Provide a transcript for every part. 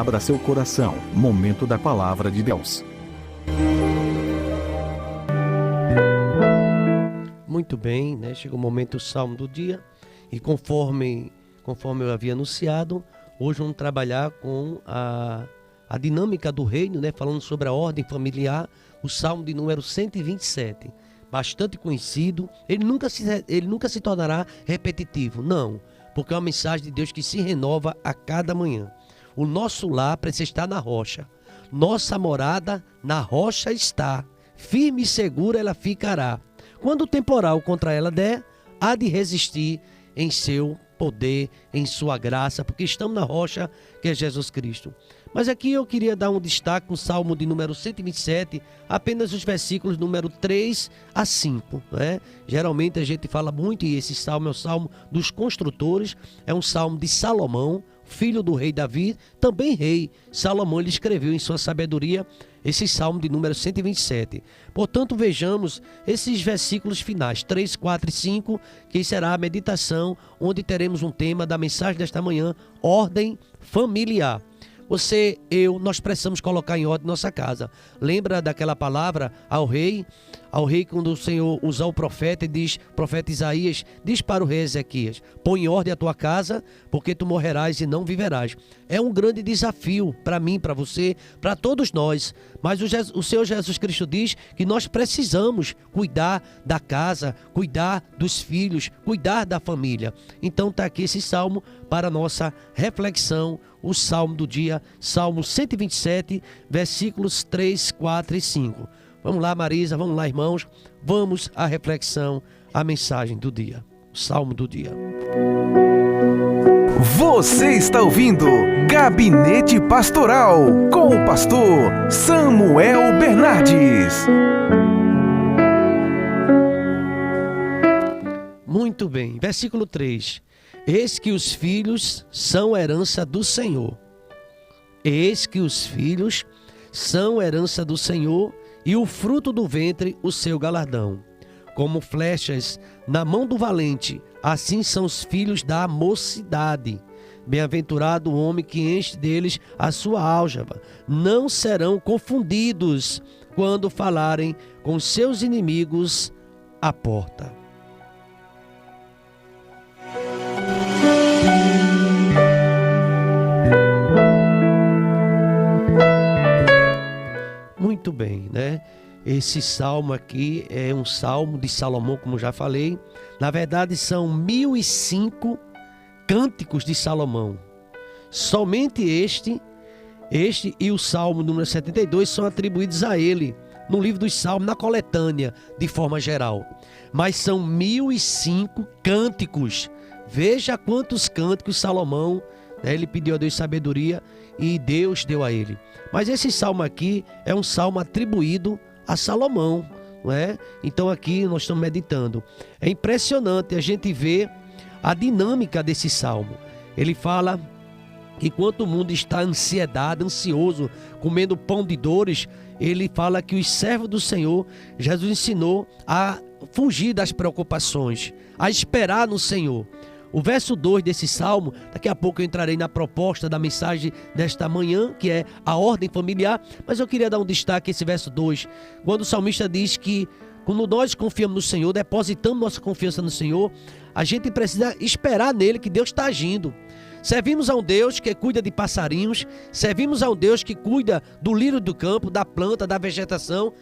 Abra seu coração. Momento da Palavra de Deus. Muito bem, né? Chega o momento do Salmo do dia. E conforme eu havia anunciado, hoje vamos trabalhar com a dinâmica do reino, né? Falando sobre a ordem familiar, o Salmo de número 127. Bastante conhecido. Ele nunca se tornará repetitivo, não. Porque é uma mensagem de Deus que se renova a cada manhã. O nosso lar precisa estar na rocha. Nossa morada na rocha está. Firme e segura ela ficará. Quando o temporal contra ela der, há de resistir em seu poder, em sua graça, porque estamos na rocha que é Jesus Cristo. Mas aqui eu queria dar um destaque no Salmo de número 127, apenas os versículos número 3 a 5. Né? Geralmente a gente fala muito, e esse salmo é o salmo dos construtores, é um salmo de Salomão, filho do rei Davi, também rei. Salomão ele escreveu em sua sabedoria esse salmo de número 127. Portanto, vejamos esses versículos finais, 3, 4 e 5, que será a meditação, onde teremos um tema da mensagem desta manhã, ordem familiar. Você, nós precisamos colocar em ordem nossa casa. Lembra daquela palavra ao rei quando o Senhor usa o profeta e diz, profeta Isaías, diz para o rei Ezequias, põe em ordem a tua casa, porque tu morrerás e não viverás. É um grande desafio para mim, para você, para todos nós. Mas o Senhor Jesus Cristo diz que nós precisamos cuidar da casa, cuidar dos filhos, cuidar da família. Então está aqui esse salmo para a nossa reflexão, o salmo do dia, Salmo 127, versículos 3, 4 e 5. Vamos lá, Marisa, vamos lá, irmãos. Vamos à reflexão, à mensagem do dia, o salmo do dia. Você está ouvindo Gabinete Pastoral, com o pastor Samuel Bernardes. Muito bem, versículo 3. Eis que os filhos são herança do Senhor. Eis que os filhos são herança do Senhor, e o fruto do ventre o seu galardão. Como flechas na mão do valente, assim são os filhos da mocidade. Bem-aventurado o homem que enche deles a sua álgava. Não serão confundidos quando falarem com seus inimigos à porta. Muito bem, né? Esse salmo aqui é um salmo de Salomão, como já falei. Na verdade, são 1005 cânticos de Salomão. Somente este e o salmo número 72 são atribuídos a ele, no livro dos salmos, na coletânea, de forma geral. Mas são 1005 cânticos. Veja quantos cânticos Salomão, né, ele pediu a Deus sabedoria e Deus deu a ele. Mas esse salmo aqui é um salmo atribuído a Salomão, não é? Então aqui nós estamos meditando. É impressionante a gente ver a dinâmica desse salmo. Ele fala que enquanto o mundo está ansioso, comendo pão de dores, ele fala que os servos do Senhor, Jesus ensinou a fugir das preocupações, a esperar no Senhor. O verso 2 desse salmo, daqui a pouco eu entrarei na proposta da mensagem desta manhã, que é a ordem familiar, mas eu queria dar um destaque a esse verso 2, quando o salmista diz que quando nós confiamos no Senhor, depositamos nossa confiança no Senhor, a gente precisa esperar nele que Deus está agindo. Servimos a um Deus que cuida de passarinhos, servimos a um Deus que cuida do lírio do campo, da planta, da vegetação.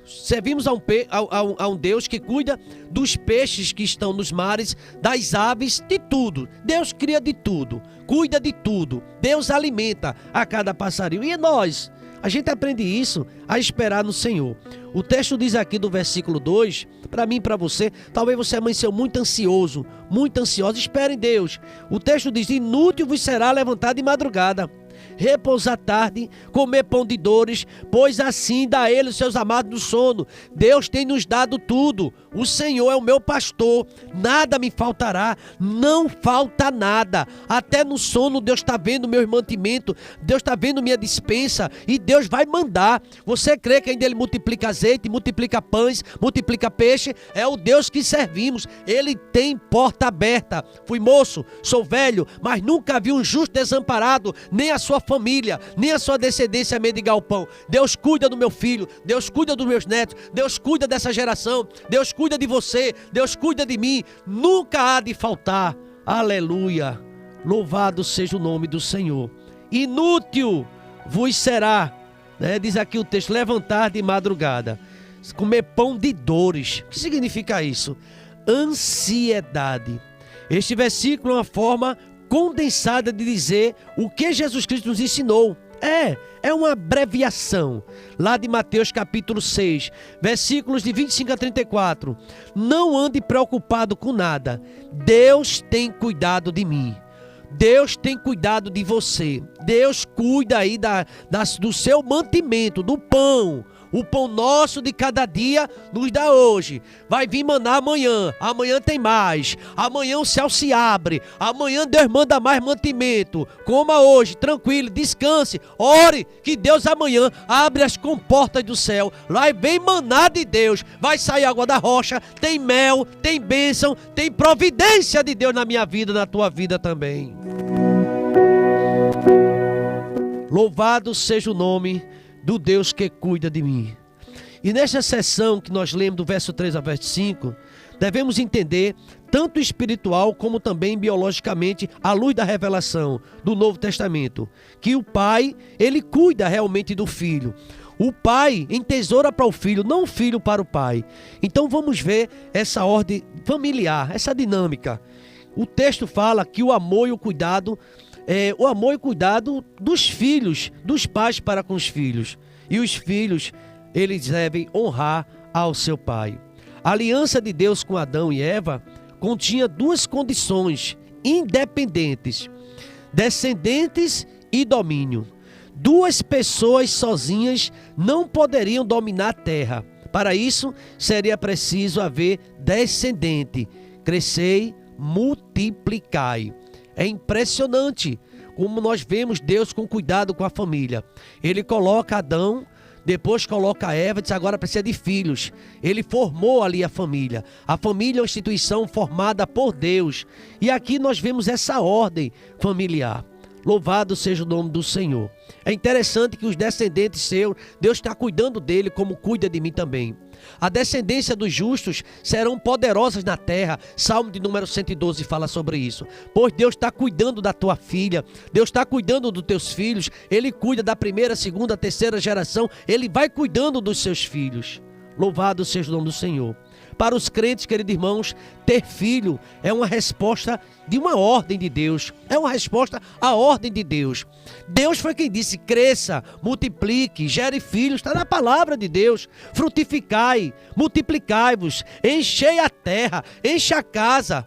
Servimos a um Deus que cuida dos peixes que estão nos mares, das aves, de tudo. Deus cria de tudo, cuida de tudo. Deus alimenta a cada passarinho. E nós, a gente aprende isso, a esperar no Senhor. O texto diz aqui do versículo 2, para mim e para você, talvez você amanheceu muito ansioso, muito ansiosa, espere em Deus. O texto diz, inútil vos será levantar de madrugada, repousar tarde, comer pão de dores, pois assim dá a ele os seus amados do sono. Deus tem nos dado tudo. O Senhor é o meu pastor, nada me faltará, não falta nada. Até no sono Deus está vendo meu mantimento, Deus está vendo minha despensa e Deus vai mandar. Você crê que ainda Ele multiplica azeite, multiplica pães, multiplica peixe? É o Deus que servimos. Ele tem porta aberta. Fui moço, sou velho, mas nunca vi um justo desamparado, nem a sua família, nem a sua descendência mendigar o pão. Deus cuida do meu filho, Deus cuida dos meus netos, Deus cuida dessa geração, Deus cuida de você, Deus cuida de mim. Nunca há de faltar. Aleluia. Louvado seja o nome do Senhor. Inútil vos será, né? Diz aqui o texto, levantar de madrugada, comer pão de dores. O que significa isso? Ansiedade. Este versículo é uma forma condensada de dizer o que Jesus Cristo nos ensinou. É uma abreviação. Lá de Mateus capítulo 6, versículos de 25 a 34. Não ande preocupado com nada. Deus tem cuidado de mim. Deus tem cuidado de você. Deus cuida aí do seu mantimento, do pão. O pão nosso de cada dia nos dá hoje. Vai vir maná amanhã. Amanhã tem mais. Amanhã o céu se abre. Amanhã Deus manda mais mantimento. Coma hoje, tranquilo, descanse. Ore que Deus amanhã abre as comportas do céu. Lá vem maná de Deus. Vai sair água da rocha. Tem mel, tem bênção, tem providência de Deus na minha vida, na tua vida também. Louvado seja o nome do Deus que cuida de mim. E nesta sessão que nós lemos do verso 3 ao verso 5, devemos entender, tanto espiritual como também biologicamente, à luz da revelação do Novo Testamento, que o pai, ele cuida realmente do filho. O pai entesoura para o filho, não o filho para o pai. Então vamos ver essa ordem familiar, essa dinâmica. O texto fala que o amor e o cuidado dos filhos, dos pais para com os filhos. E os filhos, eles devem honrar ao seu pai. A aliança de Deus com Adão e Eva continha duas condições independentes: descendentes e domínio. Duas pessoas sozinhas não poderiam dominar a terra. Para isso, seria preciso haver descendente. Crescei, multiplicai. É impressionante como nós vemos Deus com cuidado com a família. Ele coloca Adão, depois coloca Eva, diz agora precisa de filhos. Ele formou ali a família. A família é uma instituição formada por Deus. E aqui nós vemos essa ordem familiar. Louvado seja o nome do Senhor. É interessante que os descendentes seus, Deus está cuidando dele como cuida de mim também. A descendência dos justos serão poderosas na terra. Salmo de número 112 fala sobre isso. Pois Deus está cuidando da tua filha, Deus está cuidando dos teus filhos. Ele cuida da primeira, segunda, terceira geração. Ele vai cuidando dos seus filhos. Louvado seja o nome do Senhor. Para os crentes, queridos irmãos, ter filho é uma resposta de uma ordem de Deus. É uma resposta à ordem de Deus. Deus foi quem disse: cresça, multiplique, gere filhos. Está na palavra de Deus. Frutificai, multiplicai-vos, enchei a terra, enche a casa.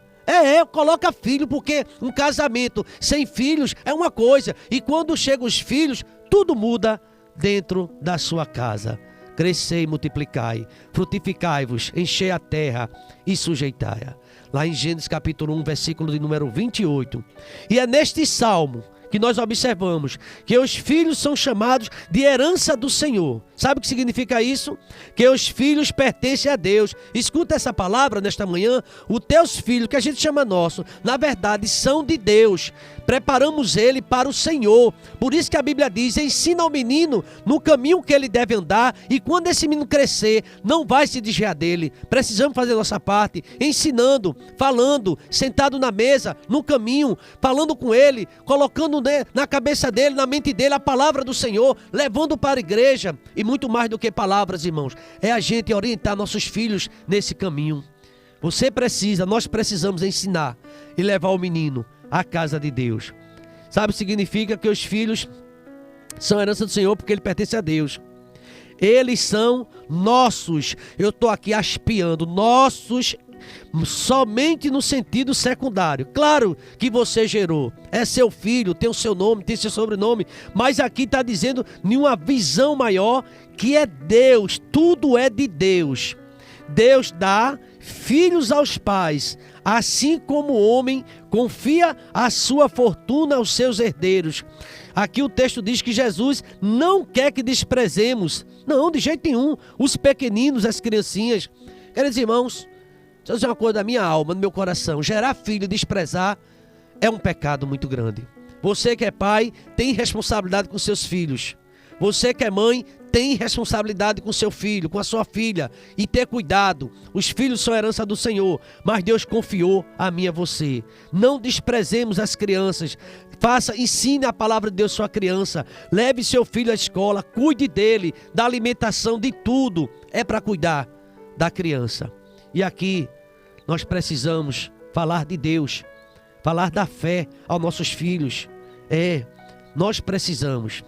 Coloca filho, porque um casamento sem filhos é uma coisa. E quando chegam os filhos, tudo muda dentro da sua casa. Crescei, multiplicai, frutificai-vos, enchei a terra e sujeitai-a. Lá em Gênesis capítulo 1, versículo de número 28. E é neste salmo que nós observamos que os filhos são chamados de herança do Senhor. Sabe o que significa isso? Que os filhos pertencem a Deus. Escuta essa palavra nesta manhã. Os teus filhos, que a gente chama nosso, na verdade são de Deus. Preparamos ele para o Senhor. Por isso que a Bíblia diz: ensina ao menino no caminho que ele deve andar, e quando esse menino crescer, não vai se desviar dele. Precisamos fazer nossa parte, ensinando, falando, sentado na mesa, no caminho, falando com ele, colocando na cabeça dele, na mente dele, a palavra do Senhor, levando para a igreja. E muito mais do que palavras, irmãos, é a gente orientar nossos filhos nesse caminho. Nós precisamos ensinar e levar o menino à casa de Deus. Sabe, significa que os filhos são herança do Senhor porque ele pertence a Deus. Eles são nossos. Eu estou aqui aspiando, nossos, somente no sentido secundário. Claro que você gerou, é seu filho, tem o seu nome, tem seu sobrenome, mas aqui está dizendo em uma visão maior que é Deus, tudo é de Deus. Deus dá filhos aos pais, assim como o homem confia a sua fortuna aos seus herdeiros. Aqui o texto diz que Jesus não quer que desprezemos, não, de jeito nenhum, os pequeninos, as criancinhas. Queridos irmãos, deixa eu dizer uma coisa da minha alma, do meu coração: gerar filho e desprezar é um pecado muito grande. Você que é pai, tem responsabilidade com seus filhos. Você que é mãe, tem responsabilidade com seu filho, com a sua filha. E ter cuidado. Os filhos são herança do Senhor, mas Deus confiou a mim e a você. Não desprezemos as crianças. Ensine a palavra de Deus à sua criança. Leve seu filho à escola, cuide dele, da alimentação, de tudo. É para cuidar da criança. E aqui nós precisamos falar de Deus, falar da fé aos nossos filhos. Nós precisamos.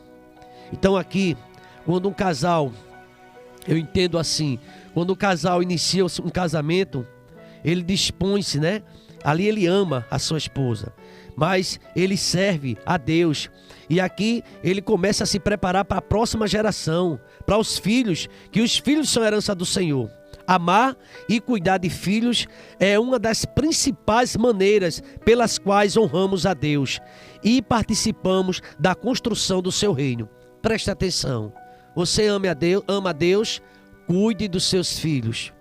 Então aqui, quando um casal, eu entendo assim, quando um casal inicia um casamento, ele dispõe-se, né? Ali ele ama a sua esposa, mas ele serve a Deus. E aqui ele começa a se preparar para a próxima geração, para os filhos, que os filhos são herança do Senhor. Amar e cuidar de filhos é uma das principais maneiras pelas quais honramos a Deus e participamos da construção do seu reino. Preste atenção. Você ama a Deus, cuide dos seus filhos.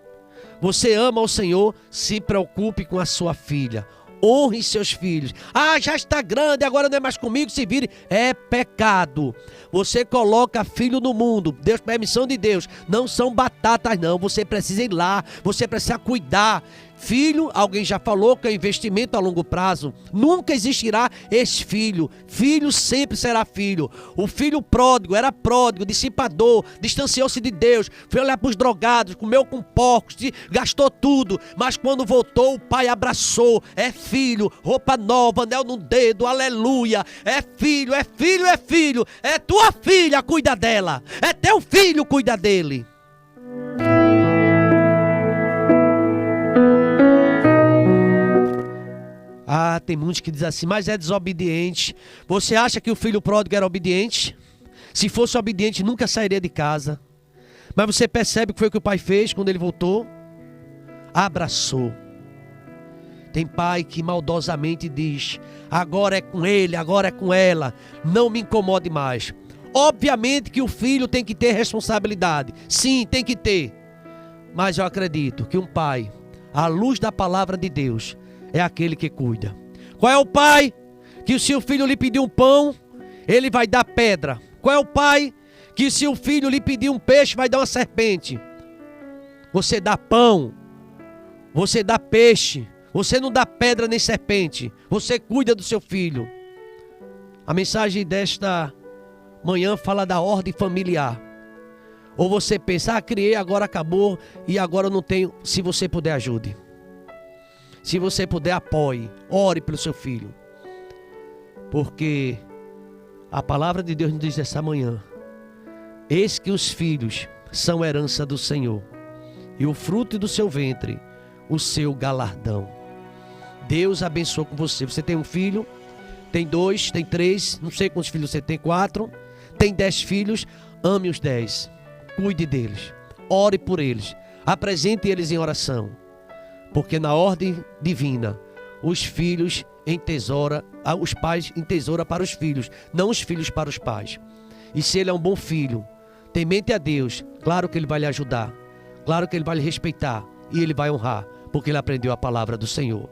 Você ama o Senhor, se preocupe com a sua filha. Honre seus filhos. Já está grande, agora não é mais comigo, se vire. É pecado. Você coloca filho no mundo. Deus, permissão de Deus. Não são batatas, não. Você precisa ir lá. Você precisa cuidar. Filho, alguém já falou que é investimento a longo prazo. Nunca existirá ex-filho. Filho sempre será filho. O filho pródigo era pródigo, dissipador, distanciou-se de Deus, foi olhar para os drogados, comeu com porcos, gastou tudo. Mas quando voltou, o pai abraçou. É filho, roupa nova, anel no dedo, aleluia. É filho, é filho, é filho. É tua filha, cuida dela. É teu filho, cuida dele. Tem muitos que dizem assim, mas é desobediente. Você acha que o filho pródigo era obediente? Se fosse obediente, nunca sairia de casa. Mas você percebe o que foi que o pai fez quando ele voltou? Abraçou. Tem pai que maldosamente diz, agora é com ele, agora é com ela, não me incomode mais. Obviamente que o filho tem que ter responsabilidade. Sim, tem que ter. Mas eu acredito que um pai, à luz da palavra de Deus, é aquele que cuida. Qual é o pai que se o filho lhe pedir um pão, ele vai dar pedra? Qual é o pai que se o filho lhe pedir um peixe, vai dar uma serpente? Você dá pão, você dá peixe, você não dá pedra nem serpente. Você cuida do seu filho. A mensagem desta manhã fala da ordem familiar. Ou você pensa, criei, agora acabou e agora eu não tenho. Se você puder, ajude. Se você puder, apoie, ore pelo seu filho. Porque a palavra de Deus nos diz essa manhã, eis que os filhos são herança do Senhor, e o fruto do seu ventre, o seu galardão. Deus abençoe com você. Você tem um filho, tem 2, tem 3, não sei quantos filhos você tem, 4, tem 10 filhos, ame os 10, cuide deles, ore por eles, apresente eles em oração. Porque na ordem divina, os filhos entesoura, os pais entesoura para os filhos, não os filhos para os pais. E se ele é um bom filho, temente a Deus, claro que ele vai lhe ajudar, claro que ele vai lhe respeitar e ele vai honrar, porque ele aprendeu a palavra do Senhor.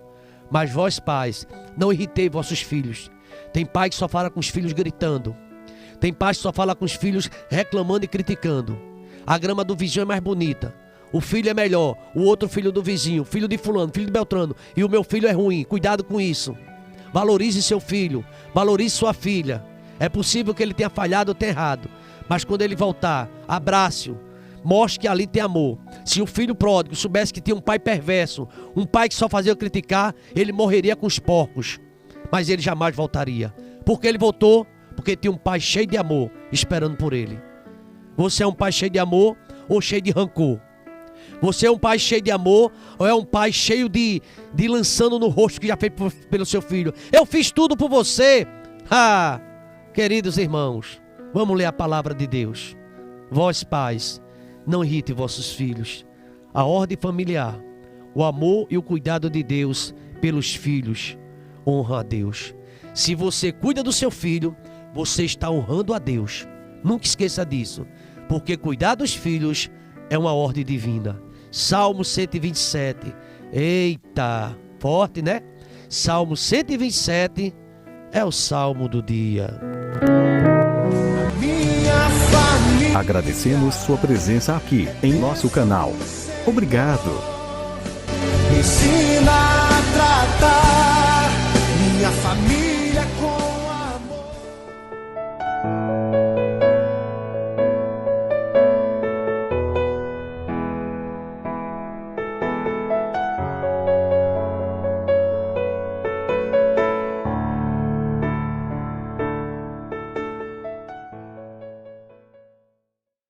Mas vós pais, não irritei vossos filhos. Tem pai que só fala com os filhos gritando. Tem pai que só fala com os filhos reclamando e criticando. A grama do vizinho é mais bonita. O filho é melhor, o outro filho do vizinho, filho de fulano, filho de Beltrano, e o meu filho é ruim. Cuidado com isso. Valorize seu filho, valorize sua filha. É possível que ele tenha falhado ou tenha errado, mas quando ele voltar, abrace-o, mostre que ali tem amor. Se o filho pródigo soubesse que tinha um pai perverso, um pai que só fazia criticar, ele morreria com os porcos, mas ele jamais voltaria. Por que ele voltou? Porque tinha um pai cheio de amor esperando por ele. Você é um pai cheio de amor ou cheio de rancor? Você é um pai cheio de amor ou é um pai cheio de lançando no rosto que já fez pelo seu filho? Eu fiz tudo por você. Queridos irmãos, vamos ler a palavra de Deus. Vós pais, não irrite vossos filhos. A ordem familiar, o amor e o cuidado de Deus pelos filhos, honra a Deus. Se você cuida do seu filho, você está honrando a Deus. Nunca esqueça disso, porque cuidar dos filhos é uma ordem divina. Salmo 127. Eita, forte, né? Salmo 127, é o salmo do dia. Agradecemos sua presença aqui em nosso canal. Obrigado. Ensina a tratar minha família.